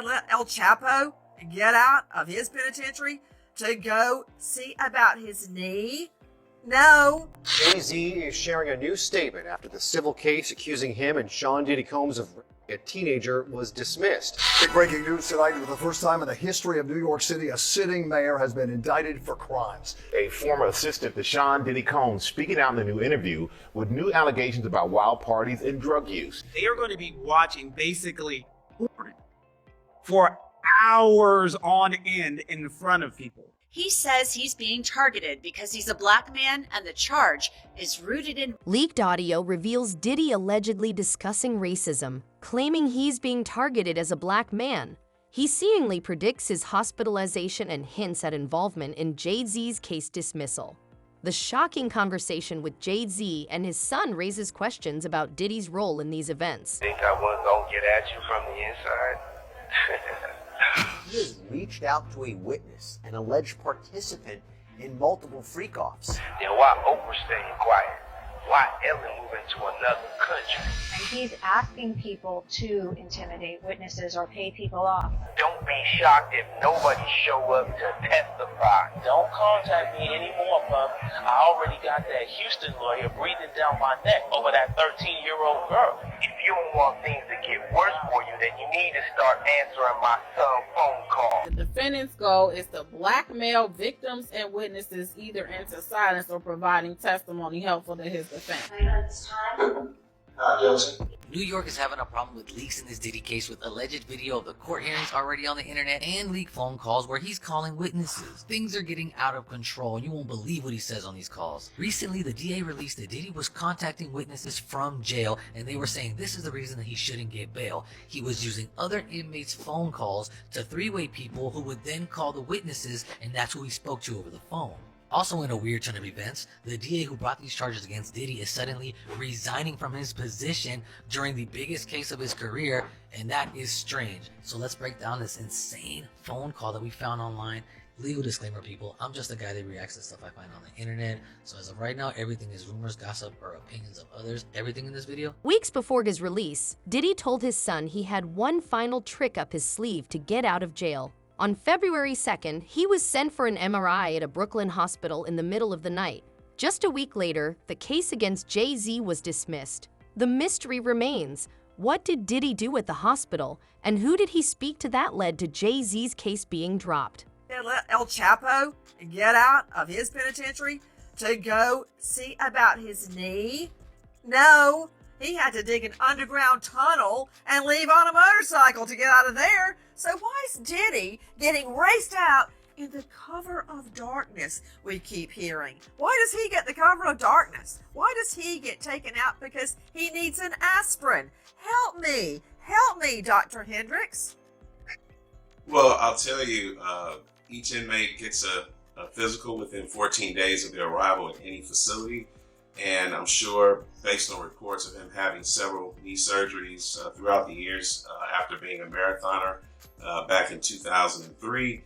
let El Chapo get out of his penitentiary to go see about his knee? No. Jay-Z is sharing a new statement after the civil case accusing him and Sean Diddy Combs of a teenager was dismissed. Big breaking news tonight. For the first time in the history of New York City, a sitting mayor has been indicted for crimes. A former assistant to Sean Diddy Combs speaking out in the new interview with new allegations about wild parties and drug use. They are going to be watching basically for hours on end in front of people. He says he's being targeted because he's a black man and the charge is rooted in... Leaked audio reveals Diddy allegedly discussing racism, claiming he's being targeted as a black man. He seemingly predicts his hospitalization and hints at involvement in Jay-Z's case dismissal. The shocking conversation with Jay-Z and his son raises questions about Diddy's role in these events. Think I wasn't gonna get at you from the inside? He has reached out to a witness, an alleged participant in multiple freak-offs. Then why Oprah staying quiet? Why Ellen move into another country? And he's asking people to intimidate witnesses or pay people off. Don't be shocked if nobody show up to testify. Don't contact me anymore, pup. I already got that Houston lawyer breathing down my neck over that 13-year-old girl. If you don't want things to get worse for you, then you need to start answering my son's phone call. The defendant's goal is to blackmail victims and witnesses either into silence or providing testimony helpful to his defense. New York is having a problem with leaks in this Diddy case, with alleged video of the court hearings already on the internet and leaked phone calls where he's calling witnesses. Things are getting out of control. You won't believe what he says on these calls. Recently, the DA released that Diddy was contacting witnesses from jail, and they were saying this is the reason that he shouldn't get bail. He was using other inmates' phone calls to three-way people who would then call the witnesses, and that's who he spoke to over the phone. Also, in a weird turn of events, the DA who brought these charges against Diddy is suddenly resigning from his position during the biggest case of his career, and that is strange. So let's break down this insane phone call that we found online. Legal disclaimer, people, I'm just a guy that reacts to stuff I find on the internet. So as of right now, everything is rumors, gossip, or opinions of others. Everything in this video. Weeks before his release, Diddy told his son he had one final trick up his sleeve to get out of jail. On February 2nd, he was sent for an MRI at a Brooklyn hospital in the middle of the night. Just a week later, the case against Jay-Z was dismissed. The mystery remains. What did Diddy do at the hospital, and who did he speak to that led to Jay-Z's case being dropped? They let El Chapo get out of his penitentiary to go see about his knee? No. He had to dig an underground tunnel and leave on a motorcycle to get out of there. So why is Diddy getting raced out in the cover of darkness, we keep hearing? Why does he get the cover of darkness? Why does he get taken out because he needs an aspirin? Help me, Dr. Hendricks. Well, I'll tell you, each inmate gets a physical within 14 days of their arrival at any facility. And I'm sure, based on reports of him having several knee surgeries throughout the years after being a marathoner back in 2003.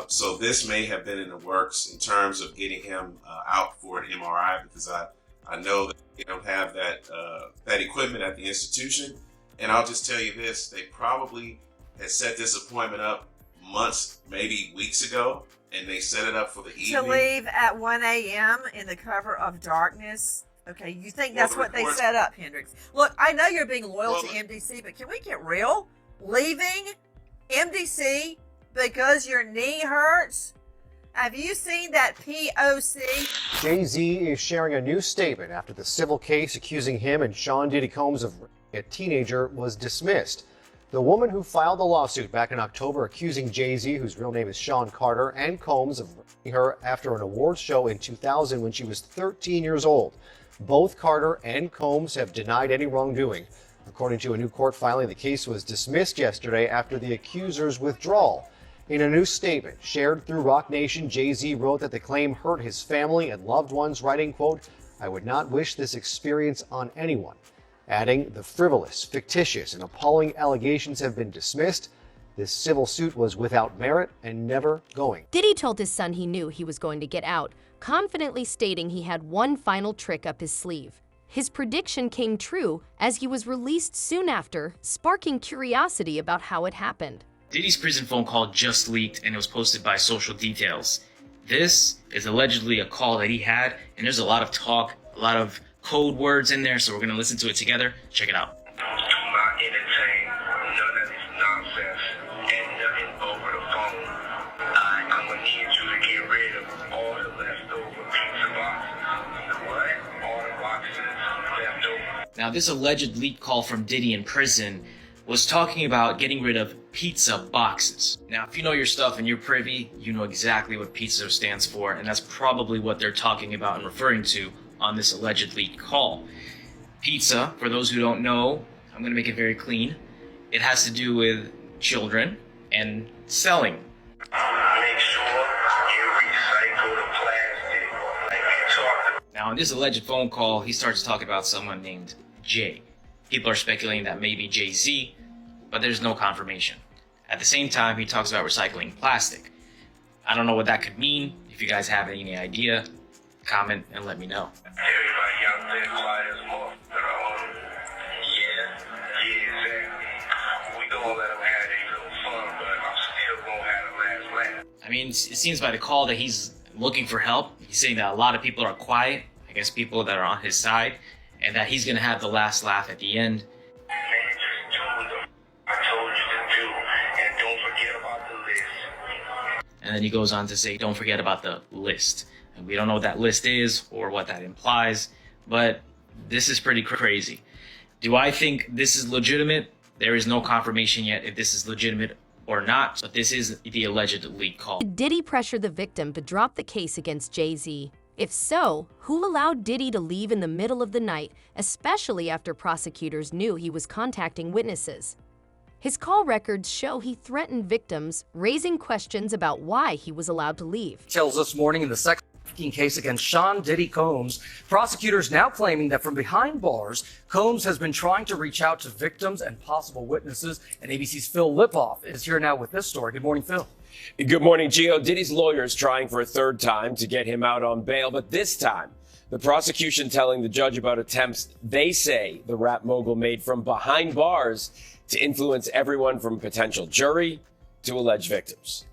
So this may have been in the works in terms of getting him out for an MRI, because I know that they don't have that equipment at the institution. And I'll just tell you this, they probably had set this appointment up months, maybe weeks ago. And they set it up for the evening. To leave at 1 a.m. in the cover of darkness? Okay, you think that's what they set up, Hendricks? Look, I know you're being loyal to MDC, but can we get real? Leaving MDC because your knee hurts? Have you seen that POC? Jay-Z is sharing a new statement after the civil case accusing him and Sean Diddy Combs of a teenager was dismissed. The woman who filed the lawsuit back in October accusing Jay-Z, whose real name is Sean Carter, and Combs of raping her after an awards show in 2000 when she was 13 years old. Both Carter and Combs have denied any wrongdoing. According to a new court filing, the case was dismissed yesterday after the accuser's withdrawal. In a new statement shared through Rock Nation, Jay-Z wrote that the claim hurt his family and loved ones, writing, quote, "I would not wish this experience on anyone." Adding, the frivolous, fictitious, and appalling allegations have been dismissed. This civil suit was without merit and never going. Diddy told his son he knew he was going to get out, confidently stating he had one final trick up his sleeve. His prediction came true as he was released soon after, sparking curiosity about how it happened. Diddy's prison phone call just leaked and it was posted by Social Details. This is allegedly a call that he had, and there's a lot of talk, a lot of code words in there, so we're going to listen to it together. Check it out. Do not entertain none of this nonsense and nothing over the phone. I'm going to need you to get rid of all the leftover pizza boxes. What? All the boxes left over. Now, this alleged leaked call from Diddy in prison was talking about getting rid of pizza boxes. Now, if you know your stuff and you're privy, you know exactly what pizza stands for, and that's probably what they're talking about and referring to on this alleged leaked call. Pizza, for those who don't know, I'm going to make it very clean. It has to do with children and selling. Make sure you recycle the plastic like we talked about. Now, in this alleged phone call, he starts talking about someone named Jay. People are speculating that may be Jay-Z, but there's no confirmation. At the same time, he talks about recycling plastic. I don't know what that could mean. If you guys have any idea, comment and let me know. Everybody out there quiet as more. Yeah, exactly. We gonna let them have their little fun, but I'm still gonna have the last laugh. I mean, it seems by the call that he's looking for help. He's saying that a lot of people are quiet, I guess people that are on his side, and that he's gonna have the last laugh at the end. And then he goes on to say, don't forget about the list. And we don't know what that list is or what that implies, but this is pretty crazy. Do I think this is legitimate? There is no confirmation yet if this is legitimate or not, but this is the alleged leak call. Did Diddy pressure the victim to drop the case against Jay-Z? If so, who allowed Diddy to leave in the middle of the night, especially after prosecutors knew he was contacting witnesses? His call records show he threatened victims, raising questions about why he was allowed to leave. Tells this morning in the sex trafficking case against Sean Diddy Combs, prosecutors now claiming that from behind bars, Combs has been trying to reach out to victims and possible witnesses. And ABC's Phil Lipoff is here now with this story. Good morning, Phil. Good morning, Gio. Diddy's lawyers trying for a third time to get him out on bail, but this time, the prosecution telling the judge about attempts they say the rap mogul made from behind bars to influence everyone from potential jury to alleged victims.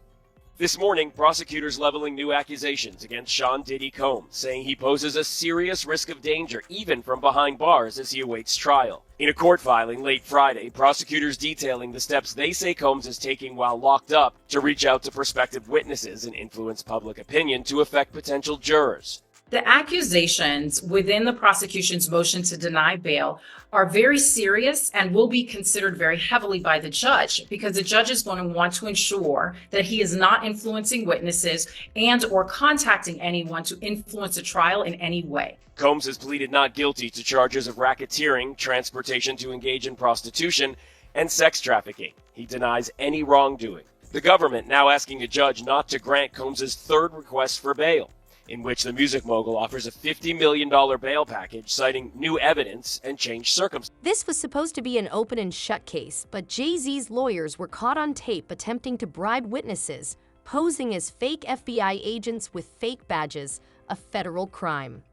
This morning, prosecutors leveling new accusations against Sean Diddy Combs, saying he poses a serious risk of danger even from behind bars as he awaits trial. In a court filing late Friday, prosecutors detailing the steps they say Combs is taking while locked up to reach out to prospective witnesses and influence public opinion to affect potential jurors. The accusations within the prosecution's motion to deny bail are very serious and will be considered very heavily by the judge, because the judge is going to want to ensure that he is not influencing witnesses and or contacting anyone to influence a trial in any way. Combs has pleaded not guilty to charges of racketeering, transportation to engage in prostitution, and sex trafficking. He denies any wrongdoing. The government now asking a judge not to grant Combs' third request for bail, in which the music mogul offers a $50 million bail package, citing new evidence and changed circumstances. This was supposed to be an open and shut case, but Jay-Z's lawyers were caught on tape attempting to bribe witnesses, posing as fake FBI agents with fake badges, a federal crime.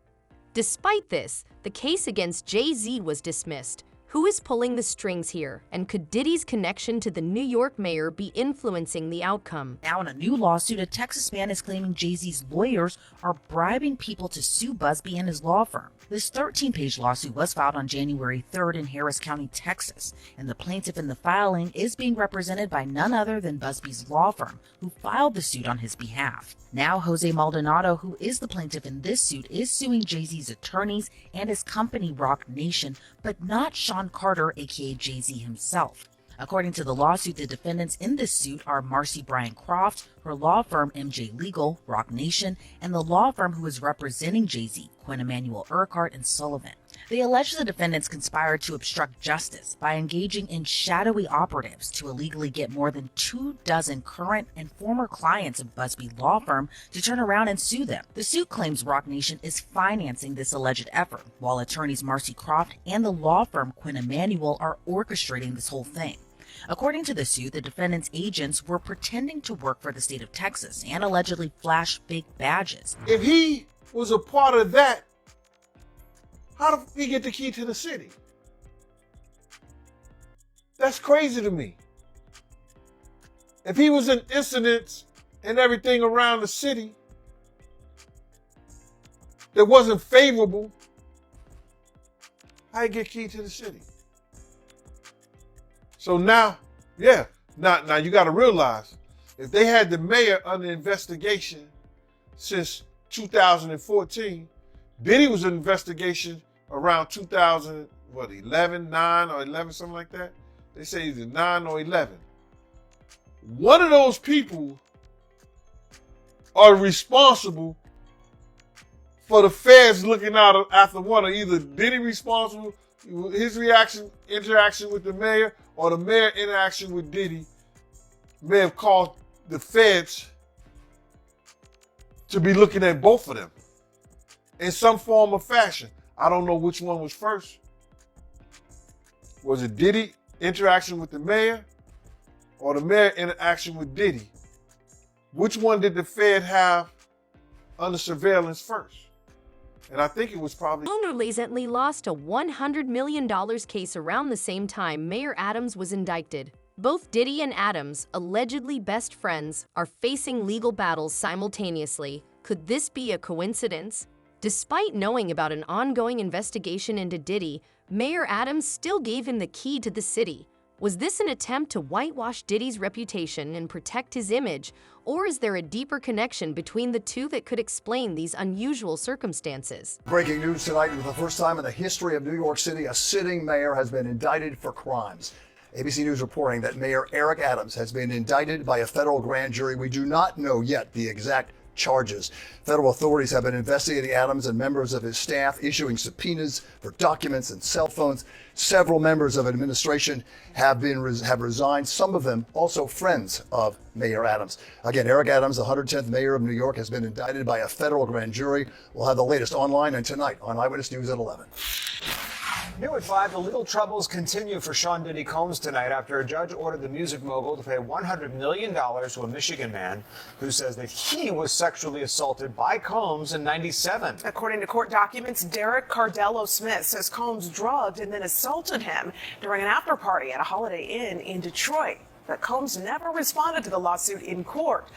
Despite this, the case against Jay-Z was dismissed. Who is pulling the strings here, and could Diddy's connection to the New York mayor be influencing the outcome? Now in a new lawsuit, a Texas man is claiming Jay-Z's lawyers are bribing people to sue Busby and his law firm. This 13-page lawsuit was filed on January 3rd in Harris County, Texas, and the plaintiff in the filing is being represented by none other than Busby's law firm, who filed the suit on his behalf. Now, Jose Maldonado, who is the plaintiff in this suit, is suing Jay-Z's attorneys and his company, Rock Nation, but not Sean Carter, aka Jay-Z himself. According to the lawsuit, the defendants in this suit are Marcy Bryan Croft, her law firm MJ Legal, Rock Nation, and the law firm who is representing Jay-Z, Quinn Emanuel Urquhart and Sullivan. They allege the defendants conspired to obstruct justice by engaging in shadowy operatives to illegally get more than 24 current and former clients of Busby law firm to turn around and sue them. The suit claims Rock Nation is financing this alleged effort, while attorneys Marcy Croft and the law firm Quinn Emanuel are orchestrating this whole thing. According to the suit, the defendants' agents were pretending to work for the state of Texas and allegedly flashed fake badges. If he was a part of that, how did he get the key to the city? That's crazy to me. if he was in incidents and everything around the city that wasn't favorable, how you get key to the city? So now you got to realize, if they had the mayor under investigation since 2014, Diddy was in investigation around 2011, 9 or 11, something like that. They say either 9 or 11. One of those people are responsible for the feds looking out after one, or either Diddy responsible, his interaction with the mayor, or the mayor interaction with Diddy may have caused the feds to be looking at both of them in some form or fashion. I don't know which one was first. Was it Diddy interaction with the mayor, or the mayor interaction with Diddy? Which one did the Fed have under surveillance first? And I think it was probably... Combs recently lost a $100 million case around the same time Mayor Adams was indicted. Both Diddy and Adams, allegedly best friends, are facing legal battles simultaneously. Could this be a coincidence? Despite knowing about an ongoing investigation into Diddy, Mayor Adams still gave him the key to the city. Was this an attempt to whitewash Diddy's reputation and protect his image, or is there a deeper connection between the two that could explain these unusual circumstances? Breaking news tonight: for the first time in the history of New York City, a sitting mayor has been indicted for crimes. ABC News reporting that Mayor Eric Adams has been indicted by a federal grand jury. We do not know yet the exact charges. Federal authorities have been investigating Adams and members of his staff, issuing subpoenas for documents and cell phones. Several members of administration have resigned, some of them also friends of Mayor Adams. Again, Eric Adams, the 110th mayor of New York, has been indicted by a federal grand jury. We'll have the latest online and tonight on Eyewitness News at 11. New at 5, the legal troubles continue for Sean Diddy Combs tonight after a judge ordered the music mogul to pay $100 million to a Michigan man who says that he was sexually assaulted by Combs in '97. According to court documents, Derek Cardello Smith says Combs drugged and then assaulted him during an after party at a Holiday Inn in Detroit. But Combs never responded to the lawsuit in court.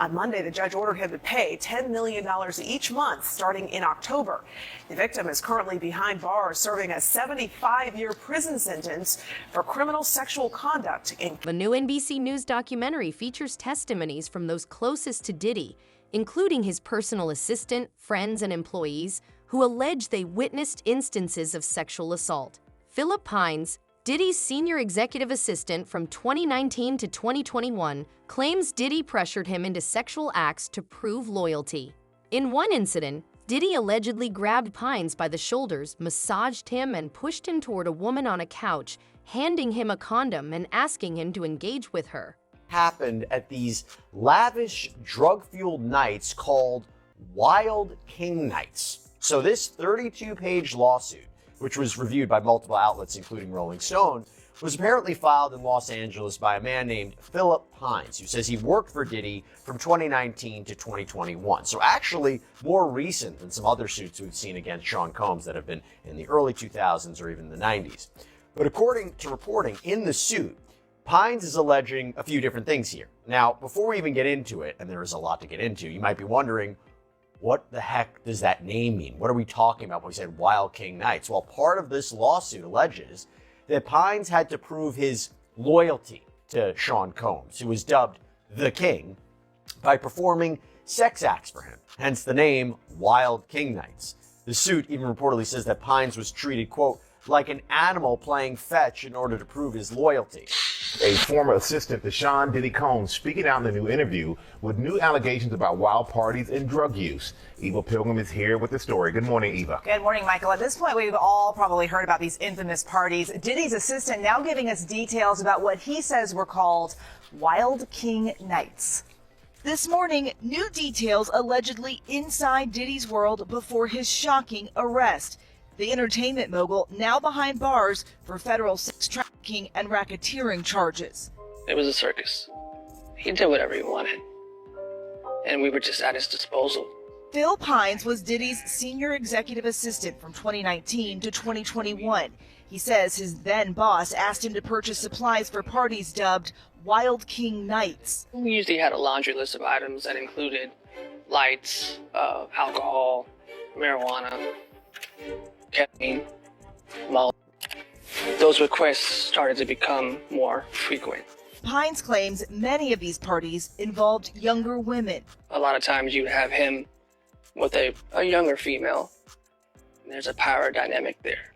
On Monday, the judge ordered him to pay $10 million each month starting in October. The victim is currently behind bars serving a 75-year prison sentence for criminal sexual conduct. The new NBC News documentary features testimonies from those closest to Diddy, including his personal assistant, friends, and employees who allege they witnessed instances of sexual assault. Philip Pines, Diddy's senior executive assistant from 2019 to 2021, claims Diddy pressured him into sexual acts to prove loyalty. In one incident, Diddy allegedly grabbed Pines by the shoulders, massaged him, and pushed him toward a woman on a couch, handing him a condom and asking him to engage with her. Happened at these lavish, drug-fueled nights called Wild King Nights. So this 32-page lawsuit, which was reviewed by multiple outlets, including Rolling Stone, was apparently filed in Los Angeles by a man named Philip Pines, who says he worked for Diddy from 2019 to 2021. So actually more recent than some other suits we've seen against Sean Combs that have been in the early 2000s or even the 90s. But according to reporting in the suit, Pines is alleging a few different things here. Now, before we even get into it, and there is a lot to get into, you might be wondering, what the heck does that name mean? What are we talking about when we said Wild King Nights? Well, part of this lawsuit alleges that Pines had to prove his loyalty to Sean Combs, who was dubbed the King, by performing sex acts for him, hence the name Wild King Nights. The suit even reportedly says that Pines was treated, quote, like an animal playing fetch in order to prove his loyalty. A former assistant to Sean Diddy Combs speaking out in the new interview with new allegations about wild parties and drug use. Eva Pilgrim is here with the story. Good morning, Eva. Good morning, Michael. At this point, we've all probably heard about these infamous parties. Diddy's assistant now giving us details about what he says were called Wild King Nights. This morning, new details allegedly inside Diddy's world before his shocking arrest. The entertainment mogul now behind bars for federal sex trafficking and racketeering charges. It was a circus. He did whatever he wanted. And we were just at his disposal. Phil Pines was Diddy's senior executive assistant from 2019 to 2021. He says his then boss asked him to purchase supplies for parties dubbed Wild King Nights. We usually had a laundry list of items that included lights, alcohol, marijuana, ketamine, malt. Those requests started to become more frequent. Pines claims many of these parties involved younger women. A lot of times you'd have him with a younger female. There's a power dynamic there.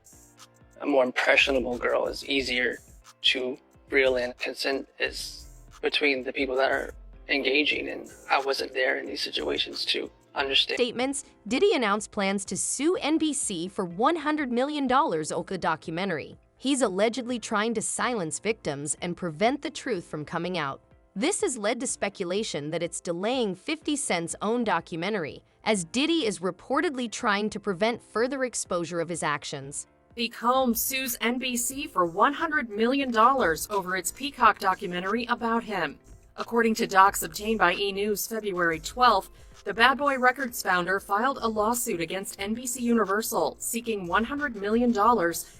A more impressionable girl is easier to reel in. Consent is between the people that are engaging, and I wasn't there in these situations to understand. Statements, Diddy announced plans to sue NBC for $100 million over the documentary. He's allegedly trying to silence victims and prevent the truth from coming out. This has led to speculation that it's delaying 50 Cent's own documentary, as Diddy is reportedly trying to prevent further exposure of his actions. The Combs sues NBC for $100 million over its Peacock documentary about him. According to docs obtained by E! News February 12th, the Bad Boy Records founder filed a lawsuit against NBC Universal seeking $100 million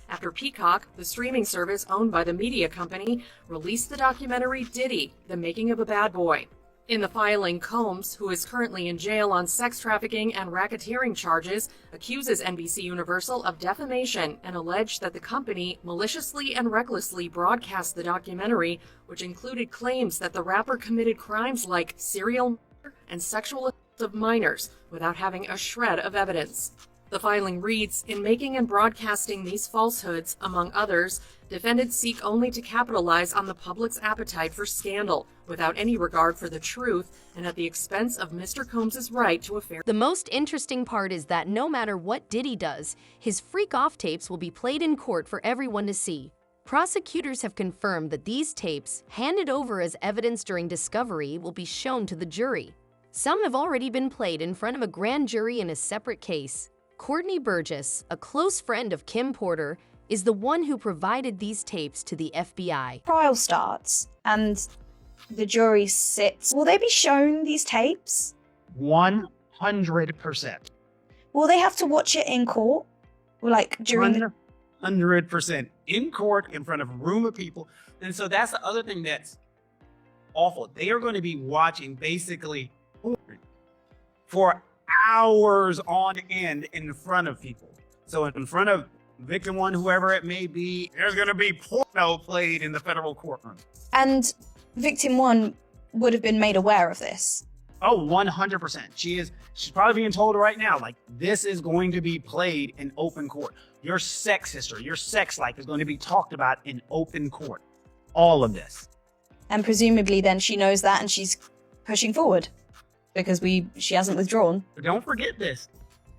after Peacock, the streaming service owned by the media company, released the documentary Diddy, The Making of a Bad Boy. In the filing, Combs, who is currently in jail on sex trafficking and racketeering charges, accuses NBC Universal of defamation and alleged that the company maliciously and recklessly broadcast the documentary, which included claims that the rapper committed crimes like serial murder and sexual assault of minors without having a shred of evidence. The filing reads, in making and broadcasting these falsehoods, among others, defendants seek only to capitalize on the public's appetite for scandal without any regard for the truth and at the expense of Mr. Combs' right to a fair... The most interesting part is that no matter what Diddy does, his freak-off tapes will be played in court for everyone to see. Prosecutors have confirmed that these tapes, handed over as evidence during discovery, will be shown to the jury. Some have already been played in front of a grand jury in a separate case. Courtney Burgess, a close friend of Kim Porter, is the one who provided these tapes to the FBI. Trial starts and the jury sits. Will they be shown these tapes? 100%. Will they have to watch it in court? Or like during the... 100% in court in front of a room of people. And so that's the other thing that's awful. They are going to be watching basically for hours on end in front of people. So in front of victim one, whoever it may be, there's going to be porno played in the federal courtroom. And victim one would have been made aware of this. Oh, 100%. She's probably being told right now, like, this is going to be played in open court. Your sex history, your sex life is going to be talked about in open court. All of this. And presumably then she knows that and she's pushing forward because she hasn't withdrawn. But don't forget this.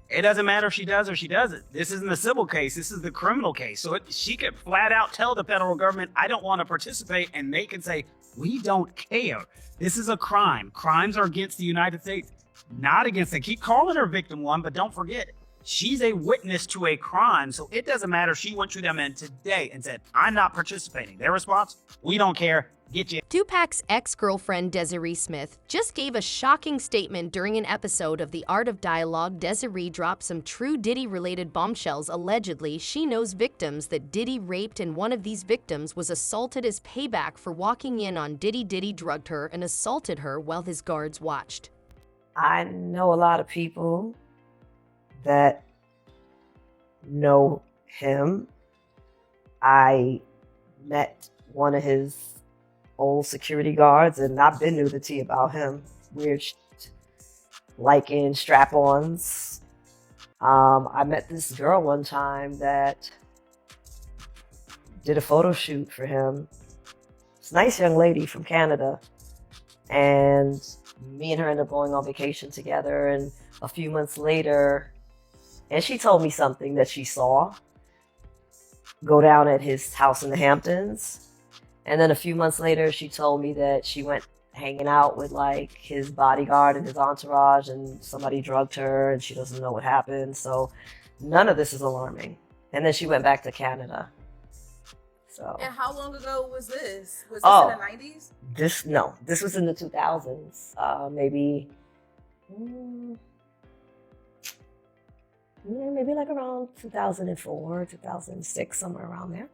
It doesn't matter if she does or she doesn't. This isn't the civil case. This is the criminal case. So she could flat out tell the federal government, I don't want to participate. And they can say, we don't care. This is a crime. Crimes are against the United States, not against them. Keep calling her victim one, but don't forget, she's a witness to a crime. So it doesn't matter if she went to them in today and said, I'm not participating. Their response, we don't care. Get you. Tupac's ex-girlfriend Desiree Smith just gave a shocking statement during an episode of The Art of Dialogue. Desiree dropped some true Diddy-related bombshells. Allegedly, she knows victims that Diddy raped, and one of these victims was assaulted as payback for walking in on Diddy. Diddy drugged her and assaulted her while his guards watched. I know a lot of people that know him. I met one of his old security guards, and I've been knew the tea about him. Weird shit. Liking strap-ons. I met this girl one time that did a photo shoot for him. It's a nice young lady from Canada. And me and her ended up going on vacation together, and a few months later, and she told me something that she saw go down at his house in the Hamptons. And then a few months later, she told me that she went hanging out with like his bodyguard and his entourage, and somebody drugged her and she doesn't know what happened. So none of this is alarming. And then she went back to Canada. So. And how long ago was this? Was this in the 90s? This was in the 2000s. Maybe like around 2004, 2006, somewhere around there.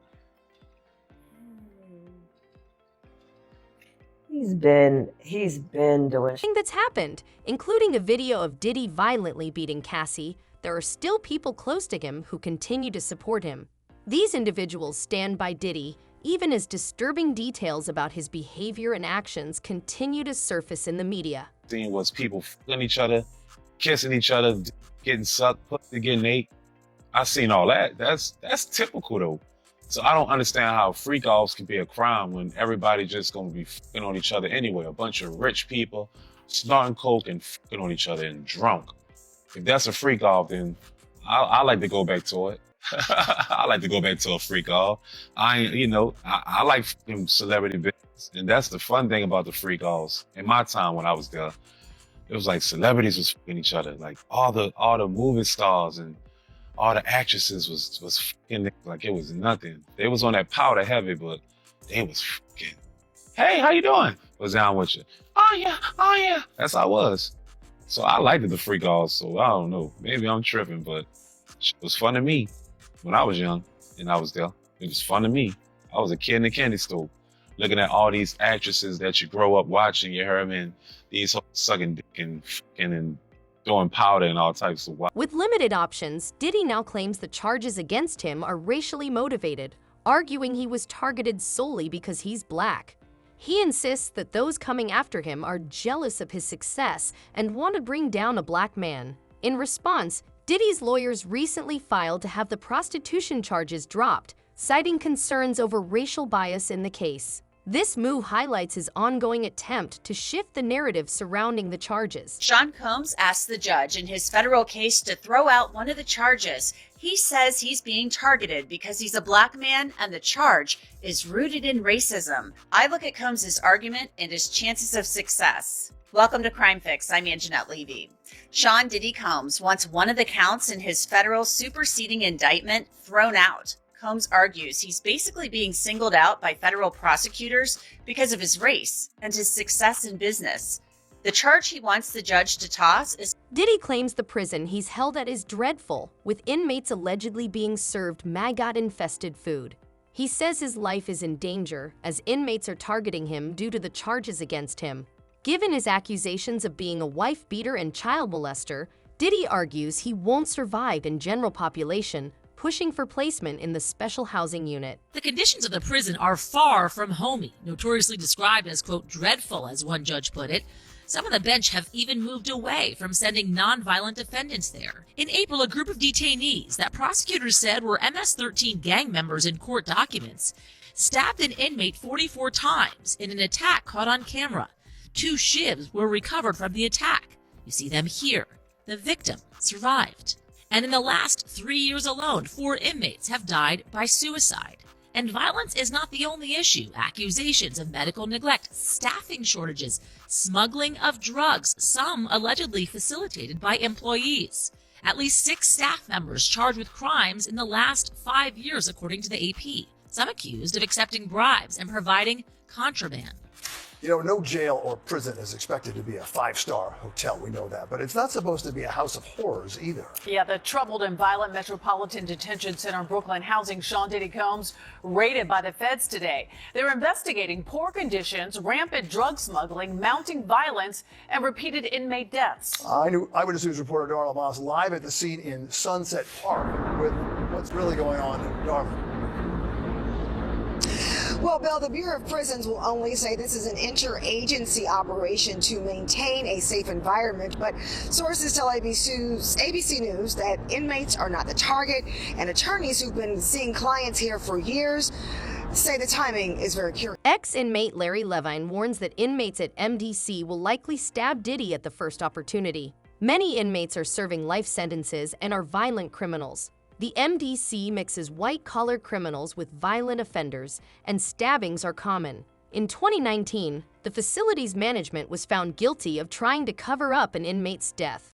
He's been doing Thing that's happened, including a video of Diddy violently beating Cassie, there are still people close to him who continue to support him. These individuals stand by Diddy, even as disturbing details about his behavior and actions continue to surface in the media. Thing was people fucking each other, kissing each other, getting sucked, getting ate. I seen all that. That's typical though. So I don't understand how freak offs can be a crime when everybody just gonna be fucking on each other anyway. A bunch of rich people snorting coke and fucking on each other and drunk. If that's a freak off, then I like to go back to it. I like to go back to a freak off. I like fucking celebrity business, and that's the fun thing about the freak offs. In my time when I was there, it was like celebrities was fucking each other, like all the movie stars and all the actresses was fucking like it was nothing. They was on that powder heavy, but they was fucking. Hey, how you doing? What's down with you? Oh yeah. That's how I was. So I liked the freak offs. So I don't know. Maybe I'm tripping, but it was fun to me when I was young and I was there. It was fun to me. I was a kid in the candy store, looking at all these actresses that you grow up watching. You heard me, and these sucking dick and fucking and throwing powder and all types of wild. With limited options, Diddy now claims the charges against him are racially motivated, arguing he was targeted solely because he's black. He insists that those coming after him are jealous of his success and want to bring down a black man. In response, Diddy's lawyers recently filed to have the prostitution charges dropped, citing concerns over racial bias in the case. This move highlights his ongoing attempt to shift the narrative surrounding the charges. Sean Combs asked the judge in his federal case to throw out one of the charges. He says he's being targeted because he's a black man and the charge is rooted in racism. I look at Combs' argument and his chances of success. Welcome to Crime Fix. I'm Anjanette Levy. Sean Diddy Combs wants one of the counts in his federal superseding indictment thrown out. Combs argues he's basically being singled out by federal prosecutors because of his race and his success in business. The charge he wants the judge to toss is... Diddy claims the prison he's held at is dreadful, with inmates allegedly being served maggot-infested food. He says his life is in danger as inmates are targeting him due to the charges against him. Given his accusations of being a wife beater and child molester, Diddy argues he won't survive in general population, pushing for placement in the special housing unit. The conditions of the prison are far from homey, notoriously described as, quote, dreadful, as one judge put it. Some on the bench have even moved away from sending nonviolent defendants there. In April, a group of detainees that prosecutors said were MS-13 gang members in court documents stabbed an inmate 44 times in an attack caught on camera. 2 shivs were recovered from the attack. You see them here. The victim survived. And in the last 3 years alone, 4 inmates have died by suicide. And violence is not the only issue. Accusations of medical neglect, staffing shortages, smuggling of drugs, some allegedly facilitated by employees. At least 6 staff members charged with crimes in the last 5 years, according to the AP. Some accused of accepting bribes and providing contraband. You know, no jail or prison is expected to be a 5-star hotel. We know that. But it's not supposed to be a house of horrors either. Yeah, the troubled and violent Metropolitan Detention Center in Brooklyn housing Sean Diddy Combs raided by the feds today. They're investigating poor conditions, rampant drug smuggling, mounting violence, and repeated inmate deaths. Eyewitness News reporter Darla Moss live at the scene in Sunset Park with what's really going on in Darla. Well, Bill, the Bureau of Prisons will only say this is an interagency operation to maintain a safe environment, but sources tell ABC News that inmates are not the target, and attorneys who've been seeing clients here for years say the timing is very curious. Ex-inmate Larry Levine warns that inmates at MDC will likely stab Diddy at the first opportunity. Many inmates are serving life sentences and are violent criminals. The MDC mixes white-collar criminals with violent offenders, and stabbings are common. In 2019, the facility's management was found guilty of trying to cover up an inmate's death.